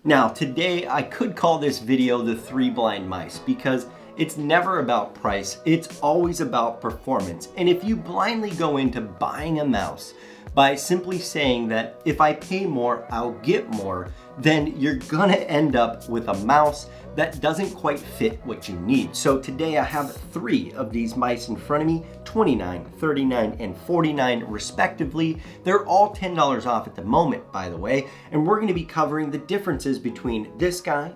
Now today I could call this video the 3 blind mice because it's never about price, it's always about performance. And if you blindly go into buying a mouse by simply saying that if I pay more, I'll get more, then you're gonna end up with a mouse that doesn't quite fit what you need. So today I have 3 of these mice in front of me, $29, $39, and $49 respectively. They're all $10 off at the moment, by the way, and we're gonna be covering the differences between this guy,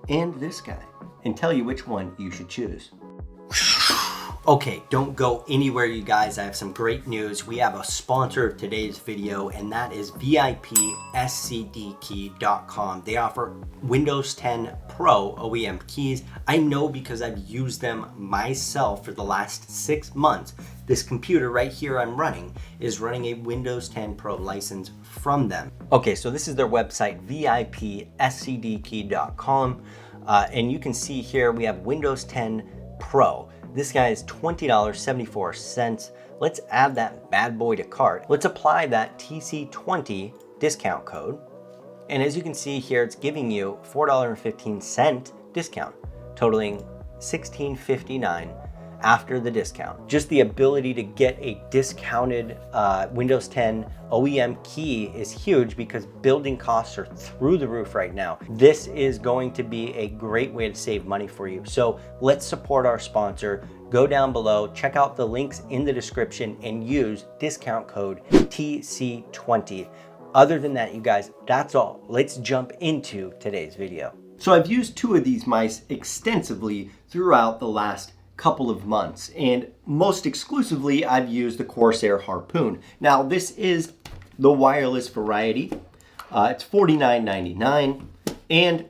and this guy, and tell you which one you should choose. Okay, don't go anywhere, you guys. I have some great news. We have a sponsor of today's video, and that is VIPSCDkey.com. They offer Windows 10 Pro OEM keys. I know because I've used them myself for the last 6 months. This computer right here I'm running is running a Windows 10 Pro license from them. Okay, so this is their website, VIPSCDkey.com. And you can see here we have Windows 10 Pro. This guy is $20.74. Let's add that bad boy to cart. Let's apply that TC20 discount code. And as you can see here, it's giving you $4.15 discount, totaling $16.59 after the discount. Just the ability to get a discounted Windows 10 OEM key is huge because building costs are through the roof right now. This is going to be a great way to save money for you. So let's support our sponsor. Go down below, check out the links in the description and use discount code TC20. Other than that, you guys, that's all. Let's jump into today's video. So I've used 2 of these mice extensively throughout the last couple of months, and most exclusively I've used the Corsair Harpoon. Now this is the wireless variety. It's $49.99, and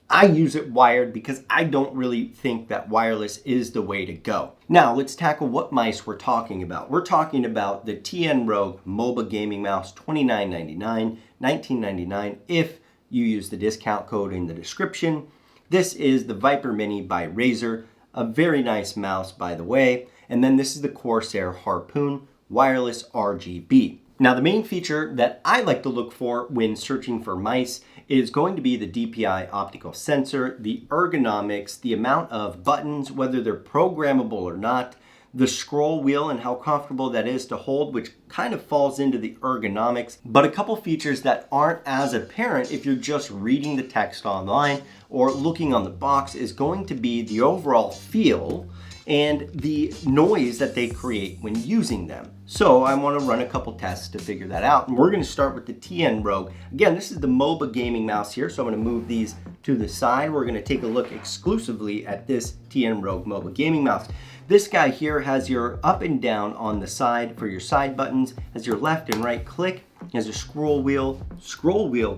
I use it wired because I don't really think that wireless is the way to go. Now let's tackle what mice we're talking about. We're talking about the TN Rogue MOBA gaming mouse, $29.99, $19.99 if you use the discount code in the description. This is the Viper Mini by Razer. A very nice mouse, by the way. And then this is the Corsair Harpoon wireless RGB. Now the main feature that I like to look for when searching for mice is going to be the DPI optical sensor, the ergonomics, the amount of buttons, whether they're programmable or not, the scroll wheel and how comfortable that is to hold, which kind of falls into the ergonomics. But a couple features that aren't as apparent if you're just reading the text online or looking on the box is going to be the overall feel and the noise that they create when using them. So I want to run a couple tests to figure that out. And we're going to start with the TN Rogue. Again, this is the MOBA gaming mouse here, so I'm going to move these to the side. We're going to take a look exclusively at this TN Rogue MOBA gaming mouse. This guy here has your up and down on the side for your side buttons, has your left and right click, has a scroll wheel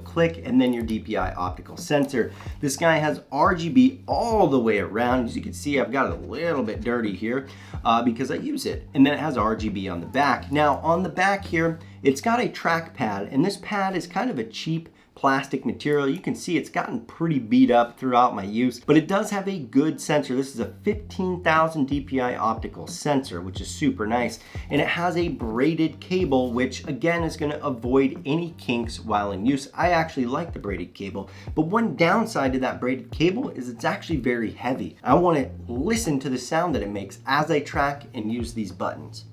click, and then your DPI optical sensor. This guy has RGB all the way around. As you can see, I've got it a little bit dirty here because I use it. And then it has RGB on the back. Now on the back here, it's got a trackpad, and this pad is kind of a cheap plastic material. You can see it's gotten pretty beat up throughout my use, but it does have a good sensor. This is a 15,000 DPI optical sensor, which is super nice. And it has a braided cable, which again is going to avoid any kinks while in use. I actually like the braided cable, but one downside to that braided cable is it's actually very heavy. I want to listen to the sound that it makes as I track and use these buttons.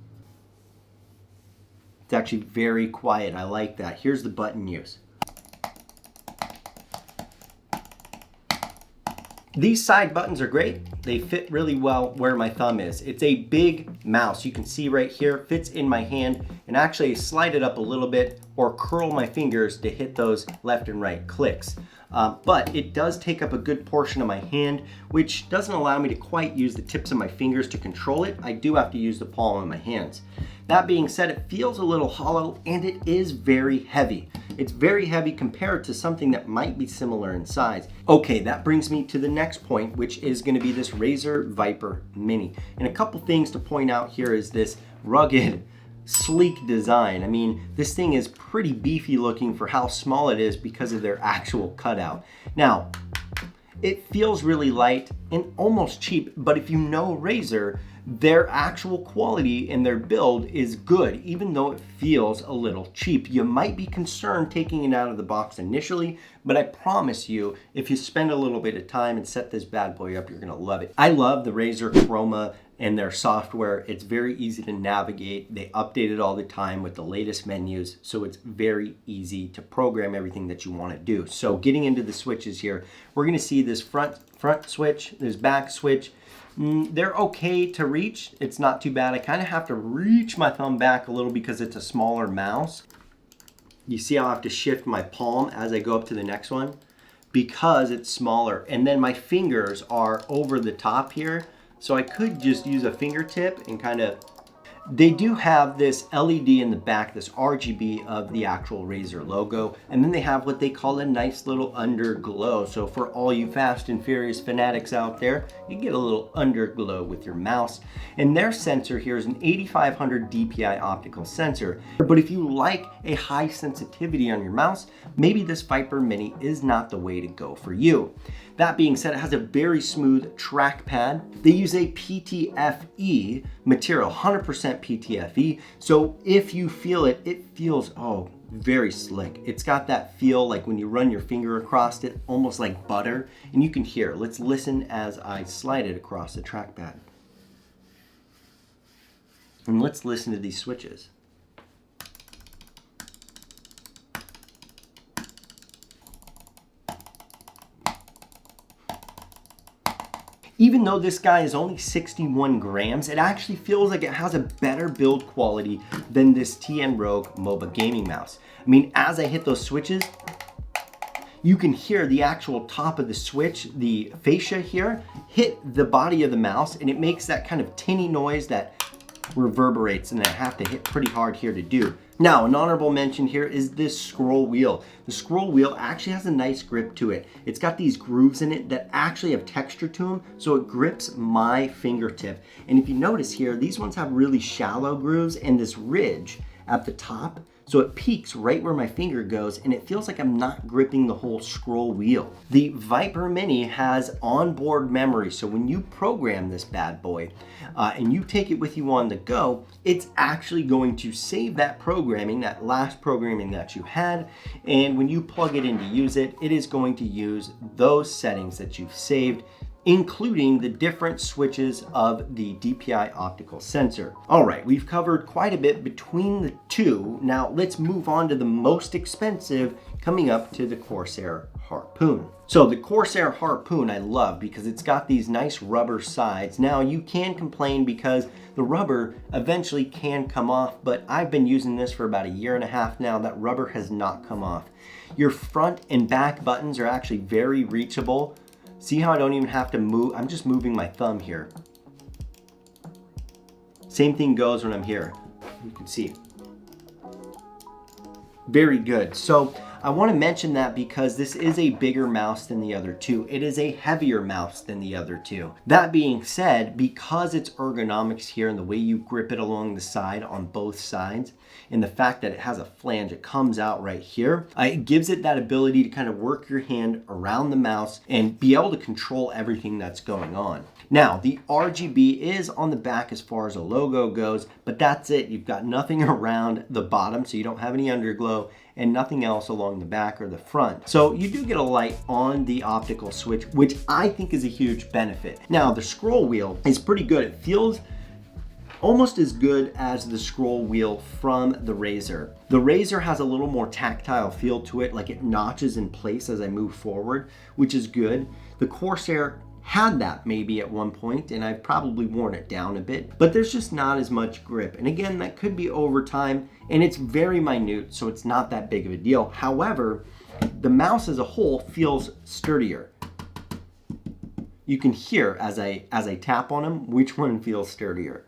It's actually very quiet. I like that. Here's the button use. These side buttons are great. They fit really well where my thumb is. It's a big mouse. You can see right here, fits in my hand, and actually slide it up a little bit or curl my fingers to hit those left and right clicks. But it does take up a good portion of my hand, which doesn't allow me to quite use the tips of my fingers to control it. I do have to use the palm of my hands. That being said, it feels a little hollow and it is very heavy. It's very heavy compared to something that might be similar in size. Okay, that brings me to the next point, which is going to be this Razer Viper Mini. And a couple things to point out here is this rugged, sleek design. I mean, this thing is pretty beefy looking for how small it is because of their actual cutout. Now, it feels really light and almost cheap, but if you know Razer, their actual quality and their build is good, even though it feels a little cheap. You might be concerned taking it out of the box initially, but I promise you, if you spend a little bit of time and set this bad boy up, you're gonna love it. I love the Razer Chroma and their software. It's very easy to navigate. They update it all the time with the latest menus, so it's very easy to program everything that you want to do. So getting into the switches here, we're gonna see this front switch, this back switch. They're okay to reach. It's not too bad. I kind of have to reach my thumb back a little because it's a smaller mouse. You see how I have to shift my palm as I go up to the next one because it's smaller. And then my fingers are over the top here. So I could just use a fingertip and kind of, they do have this LED in the back, this RGB of the actual Razer logo. And then they have what they call a nice little underglow. So for all you Fast and Furious fanatics out there, you get a little underglow with your mouse. And their sensor here is an 8500 DPI optical sensor. But if you like a high sensitivity on your mouse, maybe this Viper Mini is not the way to go for you. That being said, it has a very smooth trackpad. They use a PTFE material, 100% PTFE. So if you feel it, it feels, very slick. It's got that feel like when you run your finger across it, almost like butter. And you can hear, let's listen as I slide it across the trackpad. And let's listen to these switches. Even though this guy is only 61 grams, it actually feels like it has a better build quality than this TN Rogue MOBA gaming mouse. I mean, as I hit those switches, you can hear the actual top of the switch, the fascia here, hit the body of the mouse, and it makes that kind of tinny noise that reverberates, and I have to hit pretty hard here to do. Now, an honorable mention here is this scroll wheel. The scroll wheel actually has a nice grip to it. It's got these grooves in it that actually have texture to them, so it grips my fingertip. And if you notice here, these ones have really shallow grooves and this ridge at the top. So it peaks right where my finger goes, and it feels like I'm not gripping the whole scroll wheel. The Viper Mini has onboard memory, so when you program this bad boy and you take it with you on the go, it's actually going to save that programming, that last programming that you had, and when you plug it in to use it, it is going to use those settings that you've saved, including the different switches of the DPI optical sensor. All right, we've covered quite a bit between the two. Now let's move on to the most expensive, coming up to the Corsair Harpoon. So the Corsair Harpoon I love because it's got these nice rubber sides. Now you can complain because the rubber eventually can come off, but I've been using this for about 1.5 years now. That rubber has not come off. Your front and back buttons are actually very reachable. See how I don't even have to move? I'm just moving my thumb here. Same thing goes when I'm here. You can see. Very good. So I want to mention that because this is a bigger mouse than the other two. It is a heavier mouse than the other two. That being said, because it's ergonomics here and the way you grip it along the side on both sides, and the fact that it has a flange, it comes out right here, it gives it that ability to kind of work your hand around the mouse and be able to control everything that's going on. Now, the RGB is on the back as far as a logo goes, but that's it. You've got nothing around the bottom, so you don't have any underglow, and nothing else along the back or the front. So you do get a light on the optical switch, which I think is a huge benefit. Now, the scroll wheel is pretty good. It feels almost as good as the scroll wheel from the Razer. The Razer has a little more tactile feel to it, like it notches in place as I move forward, which is good. The Corsair had that maybe at one point, and I've probably worn it down a bit, but there's just not as much grip. And again, that could be over time, and it's very minute, so it's not that big of a deal. However, the mouse as a whole feels sturdier. You can hear as I tap on them which one feels sturdier.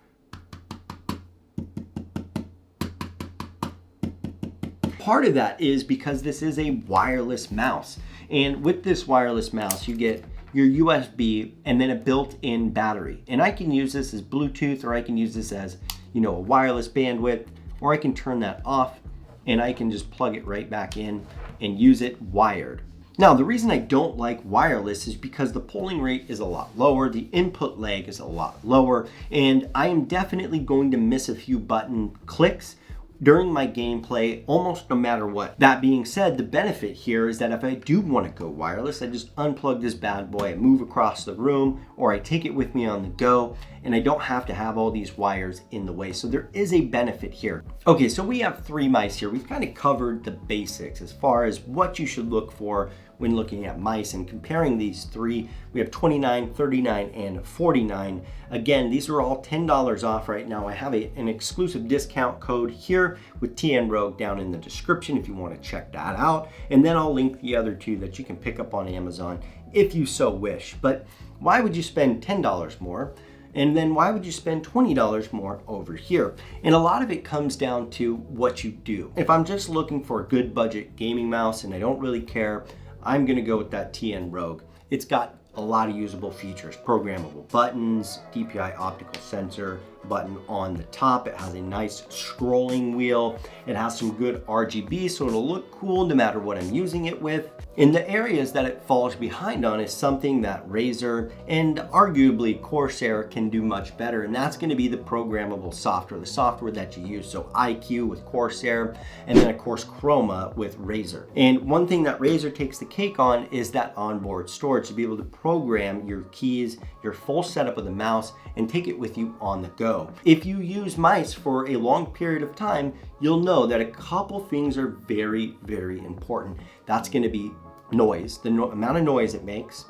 Part of that is because this is a wireless mouse, and with this wireless mouse you get your USB and then a built-in battery. And I can use this as Bluetooth, or I can use this as, a wireless bandwidth, or I can turn that off and I can just plug it right back in and use it wired. Now, the reason I don't like wireless is because the polling rate is a lot lower, the input lag is a lot lower, and I am definitely going to miss a few button clicks during my gameplay almost no matter what. That being said, the benefit here is that if I do want to go wireless, I just unplug this bad boy, I move across the room, or I take it with me on the go, and I don't have to have all these wires in the way. So there is a benefit here. Okay, so we have 3 mice here. We've kind of covered the basics as far as what you should look for when looking at mice and comparing these 3. We have 29, 39, and 49. Again, these are all $10 off right now. I have an exclusive discount code here with TN Rogue down in the description if you want to check that out. And then I'll link the other 2 that you can pick up on Amazon if you so wish. But why would you spend $10 more? And then why would you spend $20 more over here? And a lot of it comes down to what you do. If I'm just looking for a good budget gaming mouse and I don't really care, I'm gonna go with that TN Rogue. It's got a lot of usable features, programmable buttons, DPI optical sensor, button on the top. It has a nice scrolling wheel. It has some good RGB, so it'll look cool no matter what I'm using it with. In the areas that it falls behind on is something that Razer and arguably Corsair can do much better, and that's going to be the programmable software, the software that you use. So IQ with Corsair, and then of course Chroma with Razer. And one thing that Razer takes the cake on is that onboard storage, to be able to program your keys, your full setup of the mouse, and take it with you on the go. If you use mice for a long period of time, you'll know that a couple things are very, very important. That's going to be noise, the amount of noise it makes,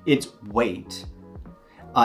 its weight,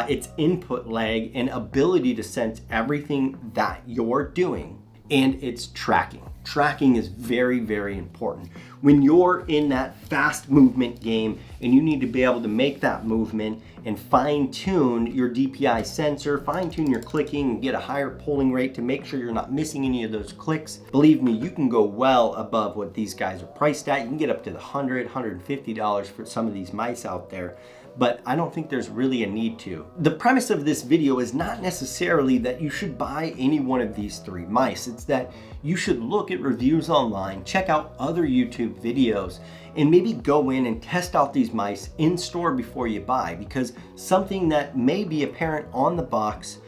its input lag and ability to sense everything that you're doing, and its tracking. Tracking is very, very important. When you're in that fast movement game and you need to be able to make that movement and fine tune your DPI sensor, fine tune your clicking and get a higher polling rate to make sure you're not missing any of those clicks. Believe me, you can go well above what these guys are priced at. You can get up to the $100, $150 for some of these mice out there, but I don't think there's really a need to. The premise of this video is not necessarily that you should buy any one of these 3 mice. It's that you should look at reviews online, check out other YouTube videos, and maybe go in and test out these mice in store before you buy, because something that may be apparent on the box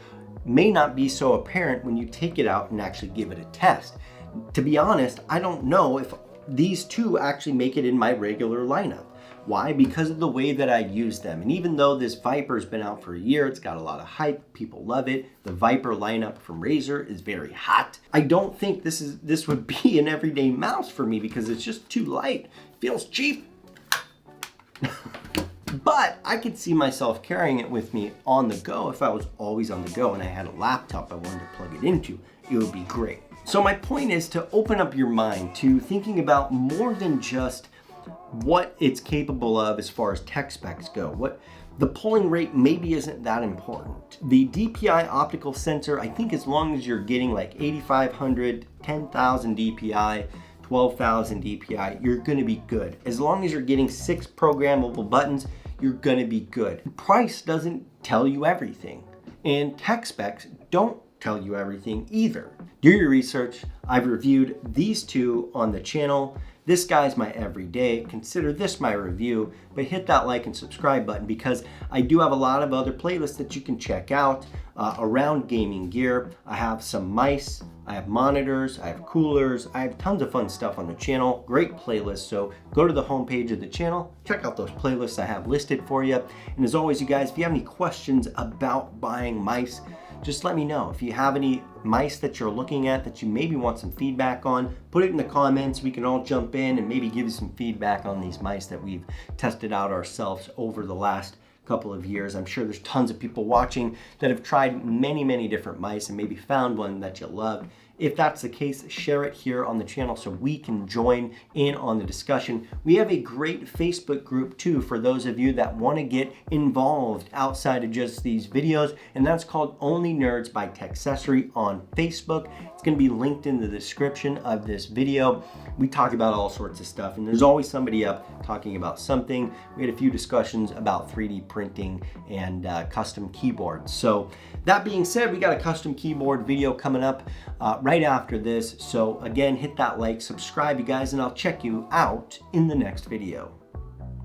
may not be so apparent when you take it out and actually give it a test. To be honest, I don't know if these 2 actually make it in my regular lineup. Why? Because of the way that I use them. And even though this Viper's been out for a year, it's got a lot of hype, people love it. The Viper lineup from Razer is very hot. I don't think this would be an everyday mouse for me because it's just too light. Feels cheap. But I could see myself carrying it with me on the go if I was always on the go and I had a laptop I wanted to plug it into. It would be great. So my point is to open up your mind to thinking about more than just what it's capable of as far as tech specs go. What the polling rate maybe isn't that important. The DPI optical sensor, I think as long as you're getting like 8,500, 10,000 DPI, 12,000 DPI, you're gonna be good. As long as you're getting 6 programmable buttons, you're gonna be good. Price doesn't tell you everything, and tech specs don't tell you everything either. Do your research. I've reviewed these 2 on the channel. This guy's my everyday. Consider this my review, but hit that like and subscribe button because I do have a lot of other playlists that you can check out around gaming gear. I have some mice, I have monitors, I have coolers, I have tons of fun stuff on the channel. Great playlists, so go to the homepage of the channel, check out those playlists I have listed for you. And as always, you guys, if you have any questions about buying mice, just let me know. If you have any mice that you're looking at that you maybe want some feedback on, put it in the comments. We can all jump in and maybe give you some feedback on these mice that we've tested out ourselves over the last couple of years. I'm sure there's tons of people watching that have tried many, many different mice and maybe found one that you loved. If that's the case, share it here on the channel so we can join in on the discussion. We have a great Facebook group too for those of you that want to get involved outside of just these videos, and that's called Only Nerds by Techsessory on Facebook. It's going to be linked in the description of this video. We talk about all sorts of stuff, and there's always somebody up talking about something. We had a few discussions about 3D printing and custom keyboards. So that being said, we got a custom keyboard video coming up right after this. So again, hit that like, subscribe, you guys, and I'll check you out in the next video.